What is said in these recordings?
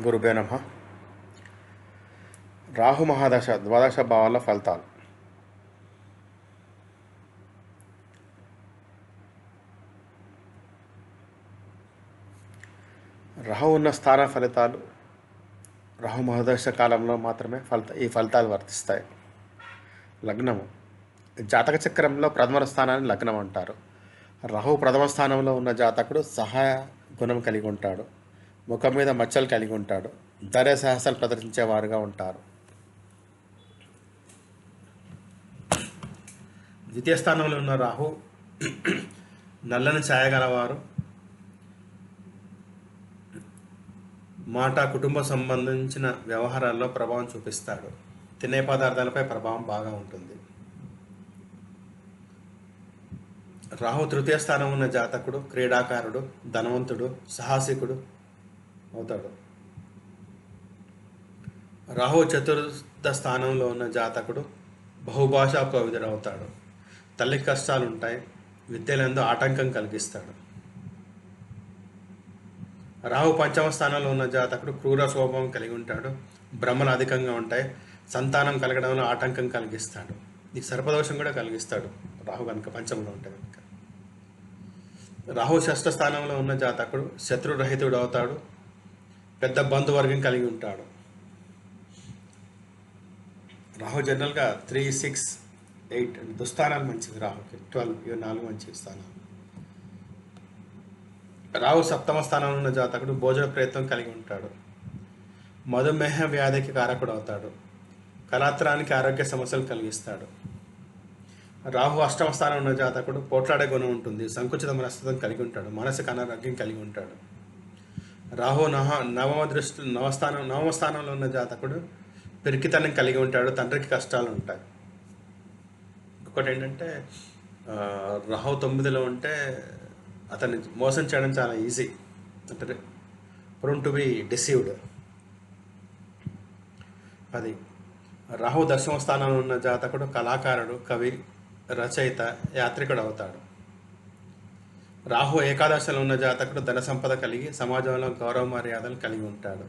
గురుభ్యో నమః. రాహు మహాదశ ద్వాదశ భావాల ఫలితాలు. రాహు ఉన్న స్థాన ఫలితాలు రాహు మహాదశ కాలంలో మాత్రమే ఈ ఫలితాలు వర్తిస్తాయి. లగ్నము జాతక చక్రంలో ప్రథమ స్థానాన్ని లగ్నం అంటారు. రాహు ప్రథమ స్థానంలో ఉన్న జాతకుడు సహాయ గుణం కలిగి ఉంటాడు. ముఖం మీద మచ్చలు కలిగి ఉంటాడు. ధైర్య సాహసాలు ప్రదర్శించేవారుగా ఉంటారు. ద్వితీయ స్థానంలో ఉన్న రాహు నల్లని ఛాయగలవారు. మాట కుటుంబ సంబంధించిన వ్యవహారాల్లో ప్రభావం చూపిస్తాడు. తినే పదార్థాలపై ప్రభావం బాగా ఉంటుంది. రాహు తృతీయ స్థానం ఉన్న జాతకుడు క్రీడాకారుడు, ధనవంతుడు, సాహసికుడు అవుతాడు. రాహు చతుర్థ స్థానంలో ఉన్న జాతకుడు బహుభాషా కోవిదుడు అవుతాడు. తల్లి కష్టాలు ఉంటాయి. విద్యలందు ఆటంకం కలిగిస్తాడు. రాహు పంచమ స్థానంలో ఉన్న జాతకుడు క్రూర స్వభావం కలిగి ఉంటాడు. భ్రమలు అధికంగా ఉంటాయి. సంతానం కలగడంలో ఆటంకం కలిగిస్తాడు. ఈ సర్పదోషం కూడా కలిగిస్తాడు రాహు కనుక పంచమంలో ఉంటే కనుక. రాహు షష్ఠ స్థానంలో ఉన్న జాతకుడు శత్రురహితుడు అవుతాడు. పెద్ద బంధువర్గం కలిగి ఉంటాడు. రాహు జనరల్గా 3, 6, 8 దుస్థానాలు మంచిది. రాహుకి 12 ఇవి 4 మంచి స్థానాలు. రాహు సప్తమ స్థానంలో ఉన్న జాతకుడు భోజన ప్రయత్నం కలిగి ఉంటాడు. మధుమేహ వ్యాధికి కారకుడు అవుతాడు. కళాత్రానికి ఆరోగ్య సమస్యలు కలిగిస్తాడు. రాహు అష్టమ స్థానం ఉన్న జాతకుడు పోట్లాడే గుణం ఉంటుంది. సంకుచిత మనస్తత్వం కలిగి ఉంటాడు. మానసిక అనారోగ్యం కలిగి ఉంటాడు. రాహు నవమ స్థానంలో ఉన్న జాతకుడు పిరికితనం కలిగి ఉంటాడు. తండ్రికి కష్టాలు ఉంటాయి. ఇంకొకటి ఏంటంటే రాహు 9లో ఉంటే అతన్ని మోసం చేయడం చాలా ఈజీ. అంటే prone to be deceived. 10 Rahu దశమ స్థానంలో ఉన్న జాతకుడు కళాకారుడు, కవి, రచయిత, యాత్రికుడు అవుతాడు. రాహు ఏకాదశలో ఉన్న జాతకుడు ధన సంపద కలిగి సమాజంలో గౌరవ మర్యాదలు కలిగి ఉంటాడు.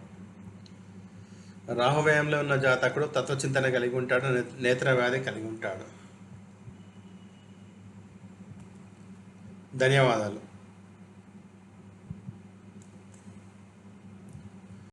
రాహు వ్యయంలో ఉన్న జాతకుడు తత్వచింతన కలిగి ఉంటాడు. నేత్ర వ్యాధి కలిగి ఉంటాడు. ధన్యవాదాలు.